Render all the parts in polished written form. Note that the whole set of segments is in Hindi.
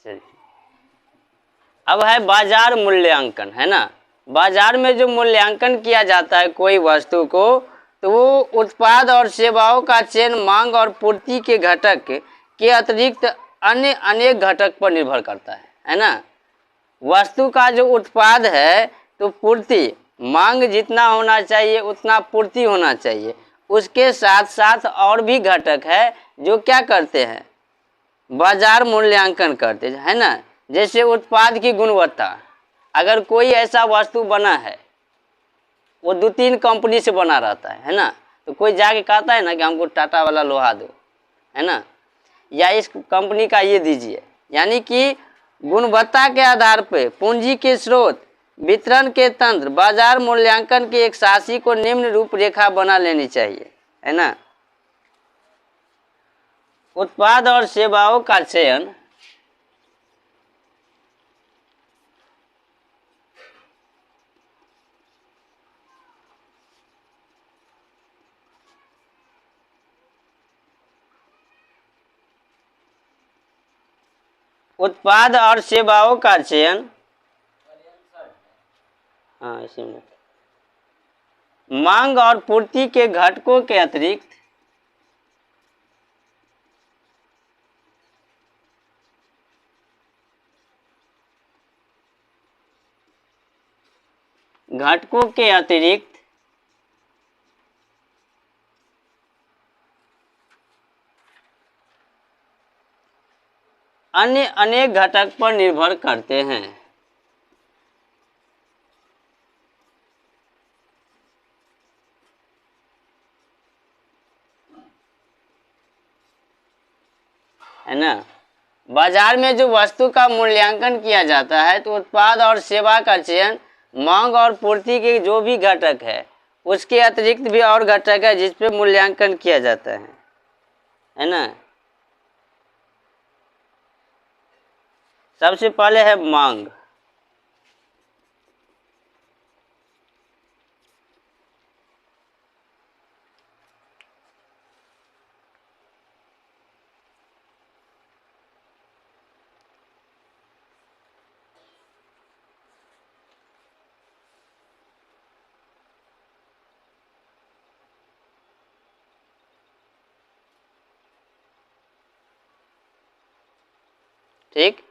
चलिए, अब है बाजार मूल्यांकन, है ना। बाजार में जो मूल्यांकन किया जाता है कोई वस्तु को, तो वो उत्पाद और सेवाओं का चयन मांग और पूर्ति के घटक के अतिरिक्त अन्य अनेक घटक पर निर्भर करता है ना। वस्तु का जो उत्पाद है तो पूर्ति, मांग जितना होना चाहिए उतना पूर्ति होना चाहिए, उसके साथ साथ और भी घटक है जो क्या करते हैं, बाजार मूल्यांकन करते हैं, है ना। जैसे उत्पाद की गुणवत्ता, अगर कोई ऐसा वस्तु बना है वो 2-3 कंपनी से बना रहता है ना, तो कोई जाके कहता है ना कि हमको टाटा वाला लोहा दो, है ना, या इस कंपनी का ये दीजिए। यानी कि गुणवत्ता के आधार पर पूंजी के स्रोत, वितरण के तंत्र, बाजार मूल्यांकन की एक शासी को निम्न रूपरेखा बना लेनी चाहिए, है ना। उत्पाद और सेवाओं का चयन, उत्पाद और सेवाओं का चयन, हाँ इसी में, मांग और पूर्ति के घटकों के अतिरिक्त अन्य अनेक घटक पर निर्भर करते हैं। है ना। बाजार में जो वस्तु का मूल्यांकन किया जाता है तो उत्पाद और सेवा का चयन, मांग और पूर्ति के जो भी घटक है उसके अतिरिक्त भी और घटक है जिस पे मूल्यांकन किया जाता है ना। सबसे पहले है मांग। ठीक,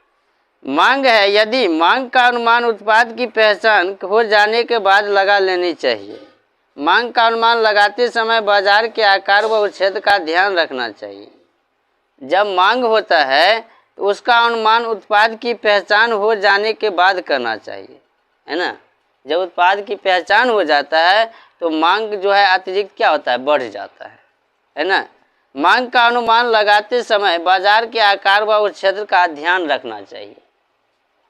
मांग है, यदि मांग का अनुमान उत्पाद की पहचान हो जाने के बाद लगा लेनी चाहिए। मांग का अनुमान लगाते समय बाजार के आकार व क्षेत्र का ध्यान रखना चाहिए। जब मांग होता है तो उसका अनुमान उत्पाद की पहचान हो जाने के बाद करना चाहिए, है ना। जब उत्पाद की पहचान हो जाता है तो मांग जो है अतिरिक्त क्या होता है, बढ़ जाता है ना। मांग का अनुमान लगाते समय बाजार के आकार व उस क्षेत्र का ध्यान रखना चाहिए।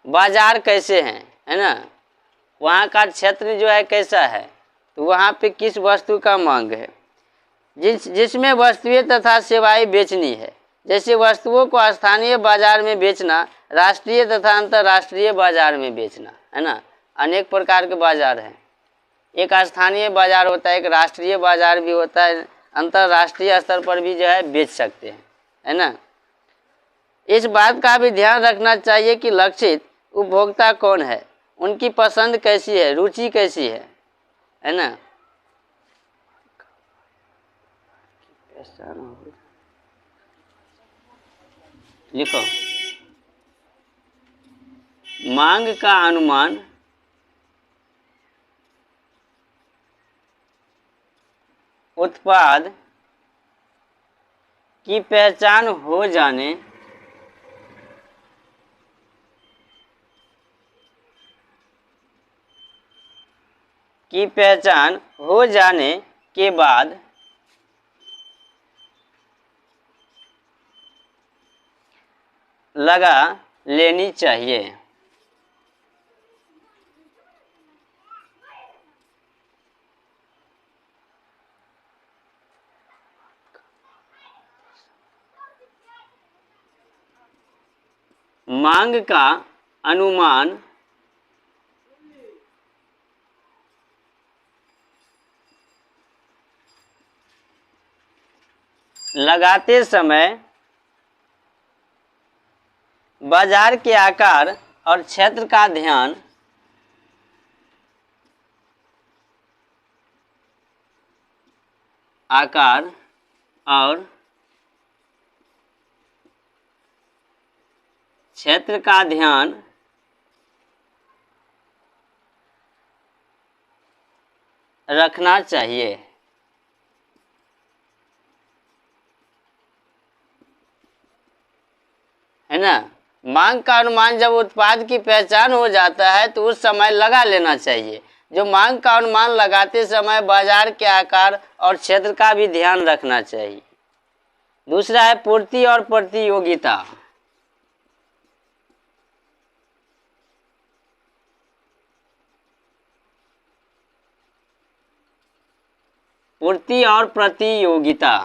बाजार कैसे हैं, है ना, वहाँ का क्षेत्र जो है कैसा है, तो वहाँ पे किस वस्तु का मांग है, जिसमें वस्तुएं तथा सेवाएं बेचनी है। जैसे वस्तुओं को स्थानीय बाजार में बेचना, राष्ट्रीय तथा अंतर्राष्ट्रीय बाजार में बेचना, है ना। अनेक प्रकार के बाजार हैं, एक स्थानीय बाजार होता है, एक राष्ट्रीय बाजार भी होता है, अंतर्राष्ट्रीय स्तर पर भी जो है बेच सकते हैं, है ना। इस बात का भी ध्यान रखना चाहिए कि लक्षित उपभोक्ता कौन है, उनकी पसंद कैसी है, रुचि कैसी है ना। लिखो, मांग का अनुमान उत्पाद की पहचान हो जाने के बाद लगा लेनी चाहिए। मांग का अनुमान लगाते समय बाजार के आकार और क्षेत्र का ध्यान आकार और क्षेत्र का ध्यान रखना चाहिए। है ना। मांग का अनुमान जब उत्पाद की पहचान हो जाता है तो उस समय लगा लेना चाहिए। जो मांग का अनुमान लगाते समय बाजार के आकार और क्षेत्र का भी ध्यान रखना चाहिए। दूसरा है पूर्ति और प्रतियोगिता। पूर्ति और प्रतियोगिता।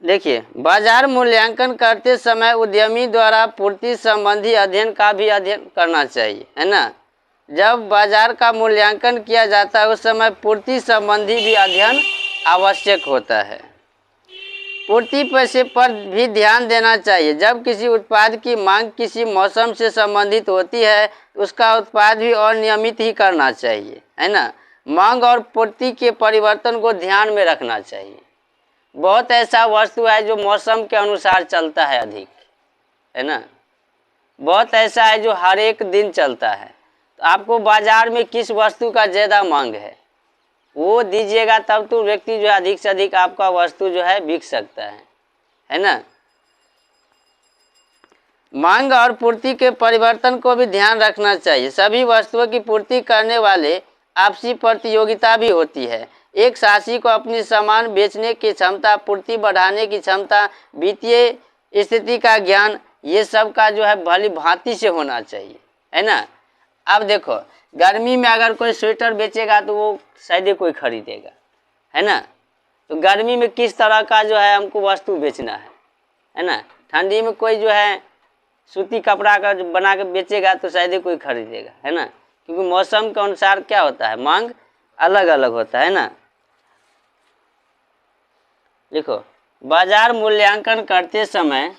देखिए, बाजार मूल्यांकन करते समय उद्यमी द्वारा पूर्ति संबंधी अध्ययन का भी अध्ययन करना चाहिए। है ना। जब बाजार का मूल्यांकन किया जाता है उस समय पूर्ति संबंधी भी अध्ययन आवश्यक होता है। पूर्ति पैसे पर भी ध्यान देना चाहिए। जब किसी उत्पाद की मांग किसी मौसम से संबंधित होती है उसका उत्पाद भी अनियमित ही करना चाहिए। है ना। मांग और पूर्ति के परिवर्तन को ध्यान में रखना चाहिए। बहुत ऐसा वस्तु है जो मौसम के अनुसार चलता है अधिक। है ना। बहुत ऐसा है जो हर एक दिन चलता है। तो आपको बाजार में किस वस्तु का ज़्यादा मांग है वो दीजिएगा, तब तो व्यक्ति जो है अधिक से अधिक आपका वस्तु जो है बिक सकता है। है ना। मांग और पूर्ति के परिवर्तन को भी ध्यान रखना चाहिए। सभी वस्तुओं की पूर्ति करने वाले आपसी प्रतियोगिता भी होती है। एक साथी को अपनी सामान बेचने की क्षमता, पूर्ति बढ़ाने की क्षमता, वित्तीय स्थिति का ज्ञान, ये सब का जो है भली भांति से होना चाहिए। है ना। अब देखो, गर्मी में अगर कोई स्वेटर बेचेगा तो वो शायद ही कोई खरीदेगा। है ना। तो गर्मी में किस तरह का जो है हमको वस्तु बेचना है ना। ठंडी में कोई जो है सूती कपड़ा का बना के बेचेगा तो शायद ही कोई खरीदेगा। है ना। क्योंकि मौसम के अनुसार क्या होता है, मांग अलग अलग होता है ना। देखो, बाजार मूल्यांकन करते समय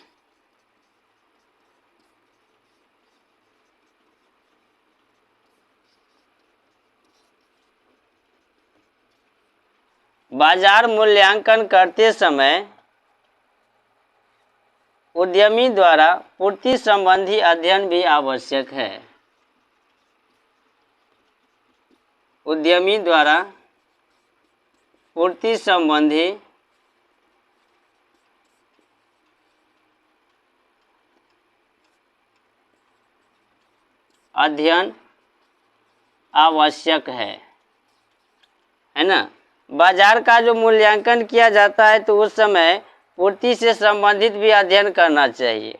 उद्यमी द्वारा पूर्ति संबंधी अध्ययन भी आवश्यक है। उद्यमी द्वारा पूर्ति संबंधी अध्ययन आवश्यक है। है ना। बाजार का जो मूल्यांकन किया जाता है तो उस समय पूर्ति से संबंधित भी अध्ययन करना चाहिए।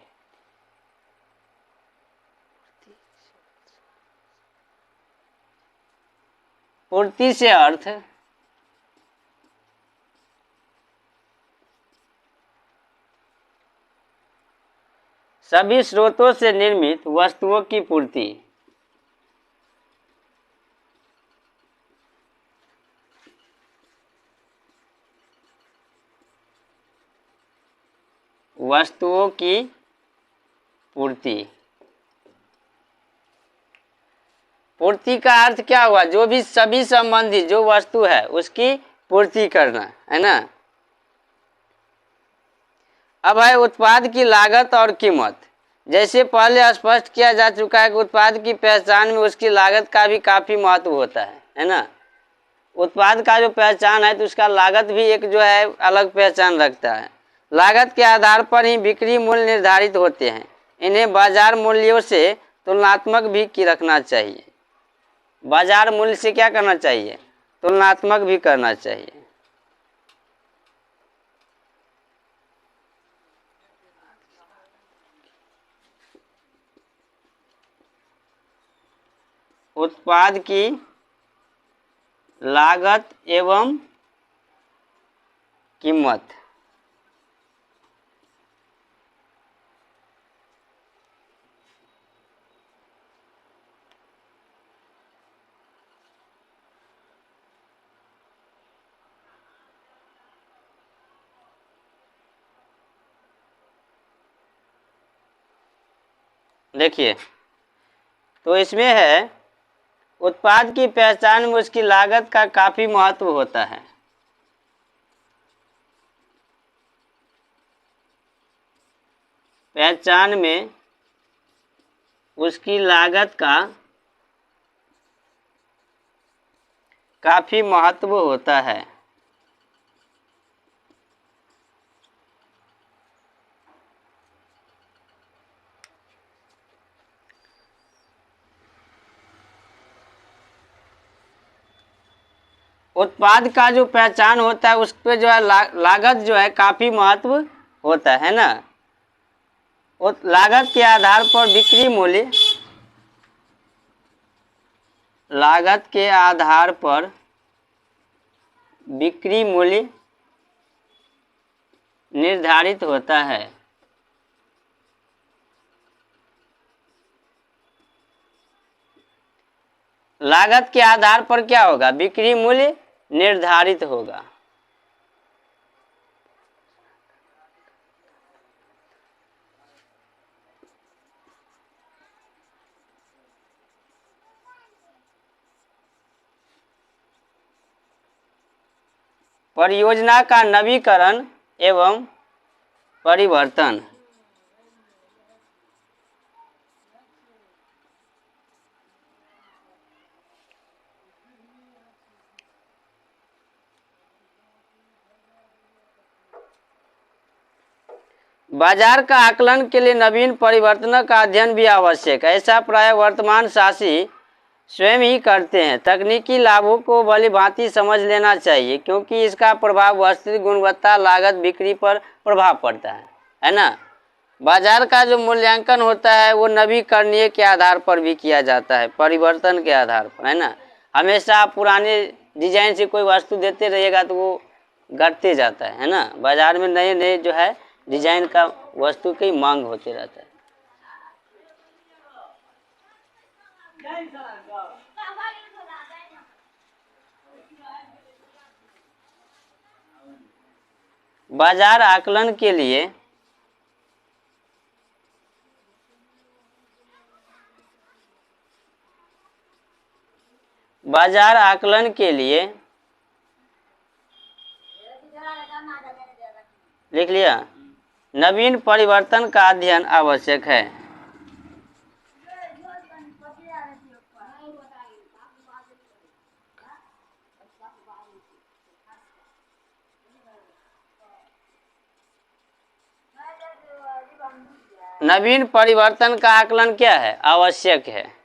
पूर्ति से अर्थ सभी स्रोतों से निर्मित वस्तुओं की पूर्ति। वस्तुओं की पूर्ति। पूर्ति का अर्थ क्या हुआ, जो भी सभी संबंधित जो वस्तु है उसकी पूर्ति करना। है ना। अब है उत्पाद की लागत और कीमत। जैसे पहले स्पष्ट किया जा चुका है कि उत्पाद की पहचान में उसकी लागत का भी काफ़ी महत्व होता है। है ना। उत्पाद का जो पहचान है तो उसका लागत भी एक जो है अलग पहचान रखता है। लागत के आधार पर ही बिक्री मूल्य निर्धारित होते हैं। इन्हें बाजार मूल्यों से तुलनात्मक भी की रखना चाहिए। बाजार मूल्य से क्या करना चाहिए, तुलनात्मक भी करना चाहिए। उत्पाद की लागत एवं कीमत। देखिए, तो इसमें है उत्पाद की पहचान में उसकी लागत का काफी महत्व होता है। पहचान में उसकी लागत का काफी महत्व होता है। उत्पाद का जो पहचान होता है उस पे जो है लागत जो है काफी महत्व होता है ना। लागत के आधार पर बिक्री मूल्य, लागत के आधार पर बिक्री मूल्य निर्धारित होता है। लागत के आधार पर क्या होगा? बिक्री मूल्य निर्धारित होगा। परियोजना का नवीकरण एवं परिवर्तन। बाजार का आकलन के लिए नवीन परिवर्तनों का अध्ययन भी आवश्यक है। ऐसा प्राय वर्तमान शासी स्वयं ही करते हैं। तकनीकी लाभों को भली भांति समझ लेना चाहिए क्योंकि इसका प्रभाव वास्तविक गुणवत्ता, लागत, बिक्री पर प्रभाव पड़ता है ना। बाजार का जो मूल्यांकन होता है वो नवीकरणीय के आधार पर भी किया जाता है, परिवर्तन के आधार पर, है ना। हमेशा आप पुराने डिजाइन से कोई वस्तु देते रहिएगा तो वो घटते जाता है ना। बाजार में नए नए जो है डिजाइन का वस्तु की मांग होते रहता है। बाजार आकलन के लिए लिख लिया, नवीन परिवर्तन का अध्ययन आवश्यक है। नवीन परिवर्तन का आकलन क्या है? आवश्यक है।